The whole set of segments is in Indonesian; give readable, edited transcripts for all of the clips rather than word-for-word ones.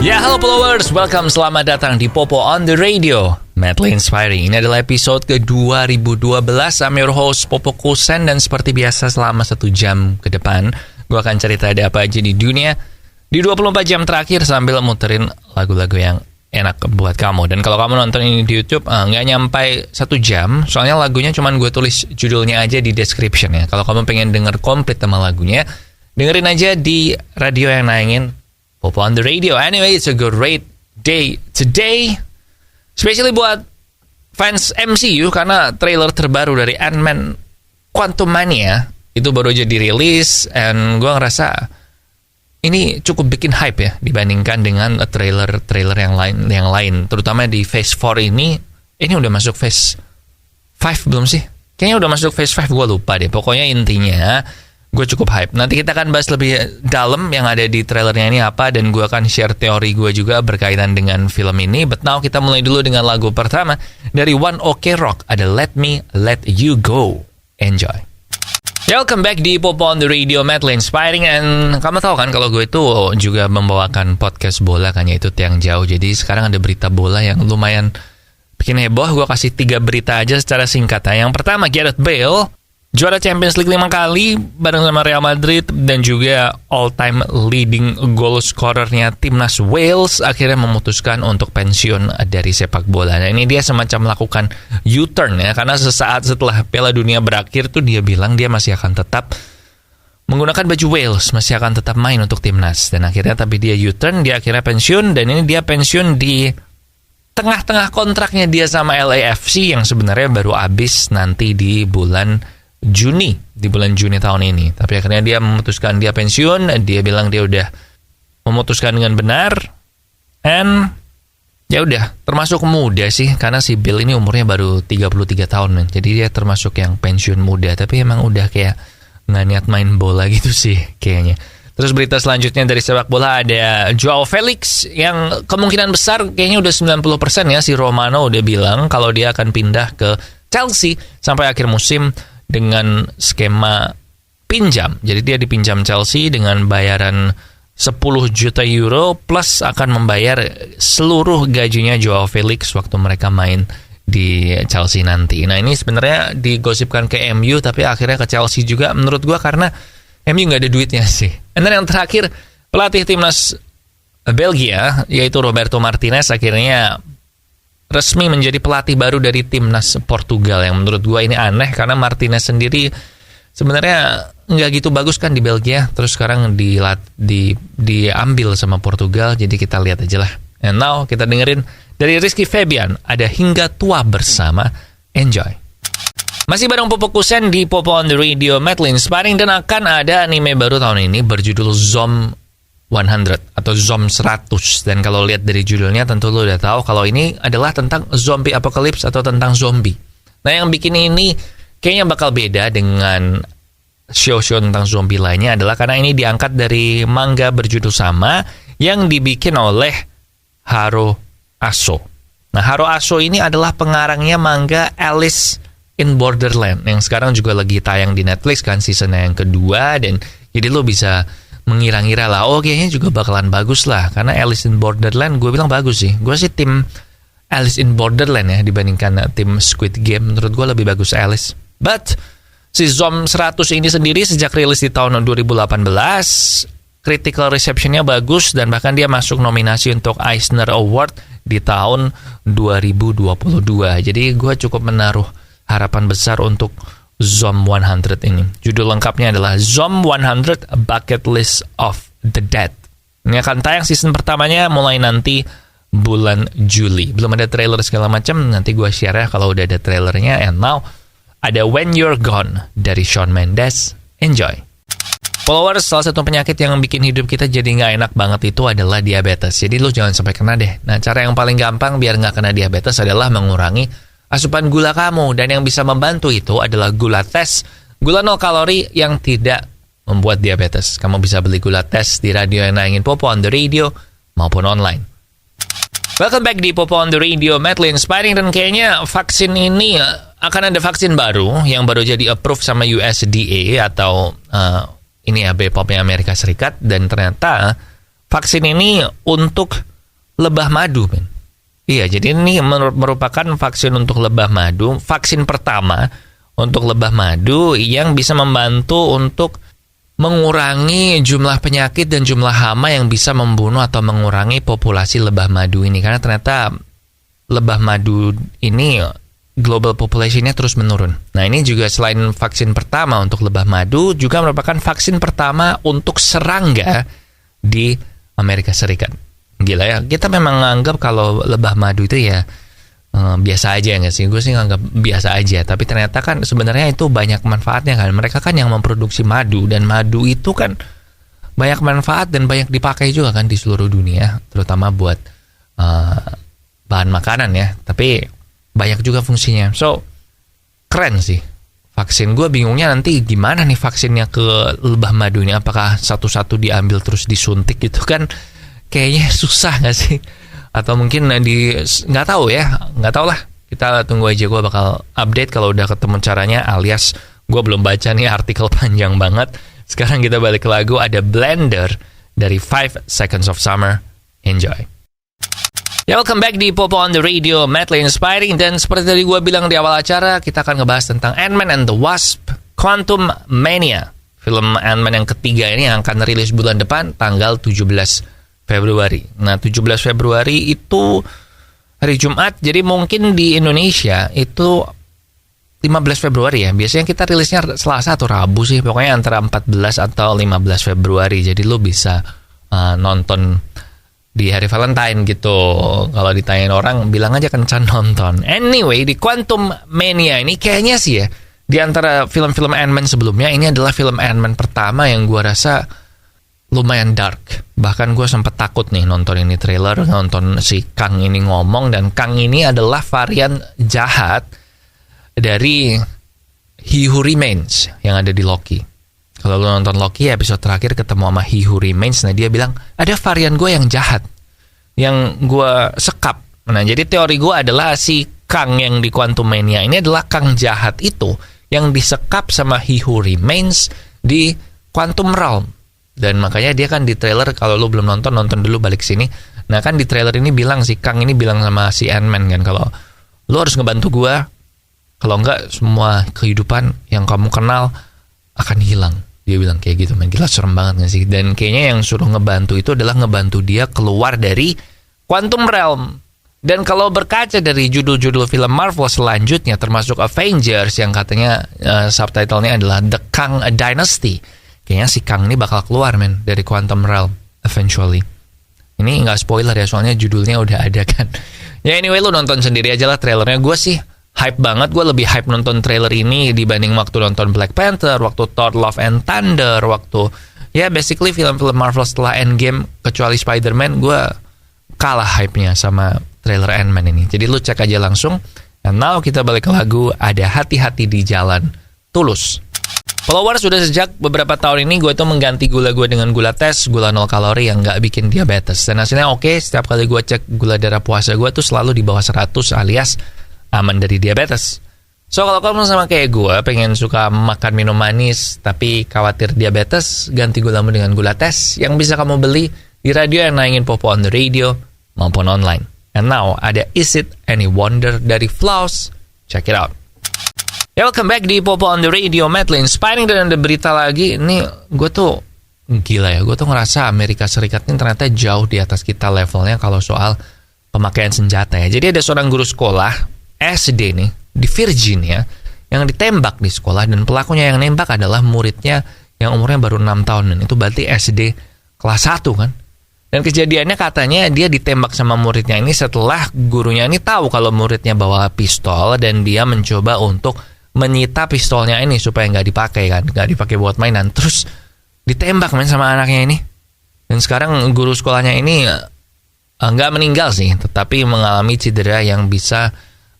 Ya, halo followers, welcome, selamat datang di Popo on the Radio, madly inspiring. Ini adalah episode ke-2012. I'm your host, Popo Kusen, dan seperti biasa selama 1 jam ke depan, gue akan cerita ada apa aja di dunia di 24 jam terakhir sambil muterin lagu-lagu yang enak buat kamu. Dan kalau kamu nonton ini di YouTube, nggak nyampe 1 jam, soalnya lagunya cuman gue tulis judulnya aja di description ya. Kalau kamu pengen denger komplit sama lagunya, dengerin aja di radio yang nayangin Popo on the Radio. Anyway, it's a great day today, especially buat fans MCU karena trailer terbaru dari Ant-Man Quantumania itu baru aja dirilis, and gue ngerasa ini cukup bikin hype ya dibandingkan dengan trailer yang lain, terutama di Phase 4 ini udah masuk Phase 5 belum sih? Kayaknya udah masuk Phase 5, gue lupa deh. Pokoknya intinya gue cukup hype. Nanti kita akan bahas lebih dalam yang ada di trailernya ini apa, dan gue akan share teori gue juga berkaitan dengan film ini. But now kita mulai dulu dengan lagu pertama dari One Ok Rock, ada Let Me Let You Go. Enjoy. Welcome back di Popo on the Radio, madly inspiring. And kamu tahu kan kalau gue itu juga membawakan podcast bola kan, yaitu Tiang Jauh. Jadi sekarang ada berita bola yang lumayan bikin heboh. Gue kasih 3 berita aja secara singkat. Yang pertama, Gareth Bale juara Champions League 5 kali bareng sama Real Madrid, dan juga all-time leading goal scorernya timnas Wales akhirnya memutuskan untuk pensiun dari sepak bola. Nah, ini dia semacam melakukan U-turn ya, karena sesaat setelah Piala Dunia berakhir tuh dia bilang dia masih akan tetap menggunakan baju Wales, masih akan tetap main untuk timnas. Dan akhirnya tapi dia U-turn, dia akhirnya pensiun, dan ini dia pensiun di tengah-tengah kontraknya dia sama LAFC yang sebenarnya baru habis nanti di bulan Juni tahun ini. Tapi akhirnya dia memutuskan dia pensiun. Dia bilang dia udah memutuskan dengan benar, and ya udah, termasuk muda sih karena si Bill ini umurnya baru 33 tahun men. Jadi dia termasuk yang pensiun muda, tapi emang udah kayak nggak niat main bola gitu sih kayaknya. Terus berita selanjutnya dari sepak bola ada Joao Felix yang kemungkinan besar kayaknya udah 90% ya, si Romano udah bilang kalau dia akan pindah ke Chelsea sampai akhir musim dengan skema pinjam. Jadi dia dipinjam Chelsea dengan bayaran 10 juta euro plus akan membayar seluruh gajinya Joao Felix waktu mereka main di Chelsea nanti. Nah, ini sebenarnya digosipkan ke MU tapi akhirnya ke Chelsea juga menurut gua karena MU nggak ada duitnya sih. Dan yang terakhir, pelatih timnas Belgia yaitu Roberto Martinez akhirnya resmi menjadi pelatih baru dari timnas Portugal, yang menurut gue ini aneh karena Martinez sendiri sebenarnya nggak gitu bagus kan di Belgia, terus sekarang diambil sama Portugal. Jadi kita lihat aja lah. And now kita dengerin dari Rizky Febian, ada Hingga Tua Bersama. Enjoy. Masih bareng Popo Kusen di Popo on the Radio, madly inspiring, dan akan ada anime baru tahun ini berjudul Zom 100 atau Zom 100. Dan kalau lihat dari judulnya tentu lo udah tahu kalau ini adalah tentang zombie apocalypse atau tentang zombie. Nah, yang bikin ini kayaknya bakal beda dengan show-show tentang zombie lainnya adalah karena ini diangkat dari manga berjudul sama yang dibikin oleh Haro Aso. Nah, Haro Aso ini adalah pengarangnya manga Alice in Borderland yang sekarang juga lagi tayang di Netflix kan, seasonnya yang kedua. Dan jadi lo bisa mengira-ngira lah, oh kayaknya juga bakalan bagus lah, karena Alice in Borderland gue bilang bagus sih. Gue sih tim Alice in Borderland ya dibandingkan tim Squid Game. Menurut gue lebih bagus Alice. But si Zom 100 ini sendiri sejak rilis di tahun 2018 critical receptionnya bagus, dan bahkan dia masuk nominasi untuk Eisner Award di tahun 2022. Jadi gue cukup menaruh harapan besar untuk Zom 100 ini. Judul lengkapnya adalah Zom 100 Bucket List of the Dead. Ini akan tayang season pertamanya mulai nanti bulan Juli. Belum ada trailer segala macam, nanti gue share ya kalau udah ada trailernya. And now ada When You're Gone dari Shawn Mendes. Enjoy. Followers, salah satu penyakit yang bikin hidup kita jadi nggak enak banget itu adalah diabetes. Jadi lo jangan sampai kena deh. Nah, cara yang paling gampang biar nggak kena diabetes adalah mengurangi asupan gula kamu, dan yang bisa membantu itu adalah gula tes, gula 0 kalori yang tidak membuat diabetes. Kamu bisa beli gula tes di radio yang nayangin Popo on the Radio maupun online. Welcome back di Popo on the Radio, madly inspiring, dan kayaknya vaksin ini akan ada vaksin baru yang baru jadi approve sama USDA atau ini ya BPOM Amerika Serikat, dan ternyata vaksin ini untuk lebah madu, men. Iya, jadi ini merupakan vaksin untuk lebah madu, vaksin pertama untuk lebah madu yang bisa membantu untuk mengurangi jumlah penyakit dan jumlah hama yang bisa membunuh atau mengurangi populasi lebah madu ini. Karena ternyata lebah madu ini global population-nya terus menurun. Nah, ini juga selain vaksin pertama untuk lebah madu, juga merupakan vaksin pertama untuk serangga di Amerika Serikat. Gila ya, kita memang nganggap kalau lebah madu itu ya biasa aja nggak sih? Gue sih nganggap biasa aja, tapi ternyata kan sebenarnya itu banyak manfaatnya kan. Mereka kan yang memproduksi madu, dan madu itu kan banyak manfaat dan banyak dipakai juga kan di seluruh dunia, terutama buat bahan makanan ya. Tapi banyak juga fungsinya. So, keren sih vaksin. Gue bingungnya nanti gimana nih vaksinnya ke lebah madu ini. Apakah satu-satu diambil terus disuntik gitu kan? Kayaknya susah nggak sih? Atau mungkin nggak tahu ya, nggak tahu lah. Kita tunggu aja, gue bakal update kalau udah ketemu caranya, alias gue belum baca nih artikel panjang banget. Sekarang kita balik ke lagu, ada Blender dari 5 Seconds of Summer. Enjoy. Ya, welcome back di Popo on the Radio, madly inspiring. Dan seperti tadi gue bilang di awal acara, kita akan ngebahas tentang Ant-Man and the Wasp, Quantum Mania. Film Ant-Man yang ketiga ini yang akan rilis bulan depan, tanggal 17 Februari. Nah, 17 Februari itu hari Jumat, jadi mungkin di Indonesia itu 15 Februari ya. Biasanya kita rilisnya Selasa atau Rabu sih, pokoknya antara 14 atau 15 Februari. Jadi lu bisa nonton di hari Valentine gitu. Kalau ditanyain orang, bilang aja kencan nonton. Anyway, di Quantum Mania ini kayaknya sih ya, di antara film-film Ant-Man sebelumnya, ini adalah film Ant-Man pertama yang gua rasa lumayan dark. Bahkan gue sempet takut nih nonton ini trailer, nonton si Kang ini ngomong, dan Kang ini adalah varian jahat dari He Who Remains yang ada di Loki. Kalau lo nonton Loki episode terakhir ketemu sama He Who Remains, nah dia bilang ada varian gue yang jahat, yang gue sekap. Nah, jadi teori gue adalah si Kang yang di Quantum Mania ini adalah Kang jahat itu yang disekap sama He Who Remains di Quantum Realm. Dan makanya dia kan di trailer, kalau lu belum nonton dulu, balik sini. Nah, kan di trailer ini bilang, si Kang ini bilang sama si Ant-Man kan, kalau lu harus ngebantu gua, kalau enggak semua kehidupan yang kamu kenal akan hilang. Dia bilang kayak gitu, man. Gila, serem banget gak sih? Dan kayaknya yang suruh ngebantu itu adalah ngebantu dia keluar dari Quantum Realm. Dan kalau berkaca dari judul-judul film Marvel selanjutnya, termasuk Avengers yang katanya subtitlenya adalah The Kang Dynasty, kayaknya si Kang ini bakal keluar, men, dari Quantum Realm eventually. Ini nggak spoiler ya, soalnya judulnya udah ada kan. Ya, anyway, lu nonton sendiri aja lah trailernya. Gue sih hype banget. Gue lebih hype nonton trailer ini dibanding waktu nonton Black Panther, waktu Thor Love and Thunder, waktu ya basically film-film Marvel setelah Endgame, kecuali Spider-Man. Gue kalah hype-nya sama trailer Ant-Man ini. Jadi lu cek aja langsung. And now kita balik ke lagu, ada Hati-Hati di Jalan, Tulus. Followers sudah sejak beberapa tahun ini gue tuh mengganti gula gue dengan gula tes, gula 0 kalori yang gak bikin diabetes. Dan hasilnya oke, setiap kali gue cek gula darah puasa gue tuh selalu di bawah 100 alias aman dari diabetes. So, kalau kamu sama kayak gue, pengen suka makan minum manis tapi khawatir diabetes, ganti gulamu dengan gula tes yang bisa kamu beli di radio yang nayangin Popo on the Radio maupun online. And now, ada Is It Any Wonder dari Flaws. Check it out. Ya, welcome back di Popo on the Radio, madly inspiring. Dan ada berita lagi. Ini gue tuh gila ya, gue tuh ngerasa Amerika Serikat ini ternyata jauh di atas kita levelnya kalau soal pemakaian senjata ya. Jadi ada seorang guru sekolah SD nih di Virginia yang ditembak di sekolah, dan pelakunya yang nembak adalah muridnya yang umurnya baru 6 tahun, dan itu berarti SD kelas 1 kan. Dan kejadiannya katanya dia ditembak sama muridnya ini setelah gurunya ini tahu kalau muridnya bawa pistol, dan dia mencoba untuk menyita pistolnya ini supaya nggak dipakai kan, nggak dipakai buat mainan. Terus ditembak men sama anaknya ini. Dan sekarang guru sekolahnya ini nggak meninggal sih, tetapi mengalami cedera yang bisa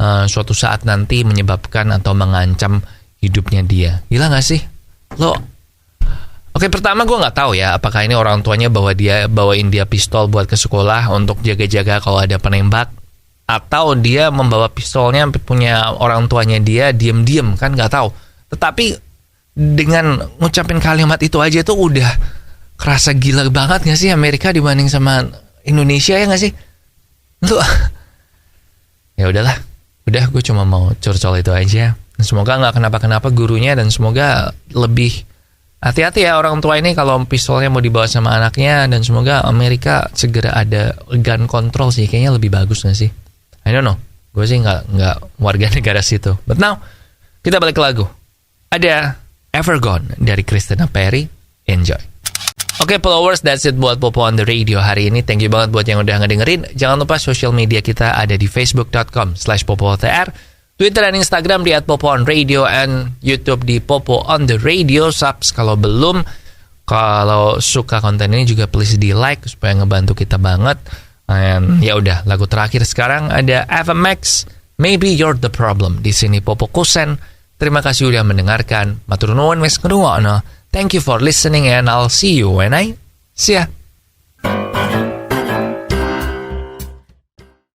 suatu saat nanti menyebabkan atau mengancam hidupnya dia. Gila nggak sih? Oke, pertama gue nggak tahu ya apakah ini orang tuanya bawain dia pistol buat ke sekolah untuk jaga-jaga kalau ada penembak, atau dia membawa pistolnya punya orang tuanya dia diam-diam, kan nggak tahu. Tetapi dengan ngucapin kalimat itu aja tuh udah kerasa gila banget nggak sih Amerika dibanding sama Indonesia, ya nggak sih? Lu ya udahlah. Udah, gue cuma mau curcol itu aja. Semoga nggak kenapa-kenapa gurunya, dan semoga lebih hati-hati ya orang tua ini kalau pistolnya mau dibawa sama anaknya, dan semoga Amerika segera ada gun control sih, kayaknya lebih bagus nggak sih? I don't know, gue sih nggak warga negara situ. But now kita balik ke lagu. Ada Ever Gone dari Christina Perri. Enjoy. Oke, followers, that's it buat Popo on the Radio hari ini. Thank you banget buat yang udah ngedengerin. Jangan lupa social media kita ada di facebook.com/popotr, Twitter dan Instagram di @popoonradio, and YouTube di Popo on the Radio. Subs kalau belum. Kalau suka konten ini juga please di like supaya ngebantu kita banget. And ya udah, lagu terakhir sekarang ada FMX, Maybe You're the Problem. Di sini Popo Kusen. Terima kasih udah mendengarkan. Matur nuwun wis ngrungokno. Thank you for listening, and I'll see you when I see ya.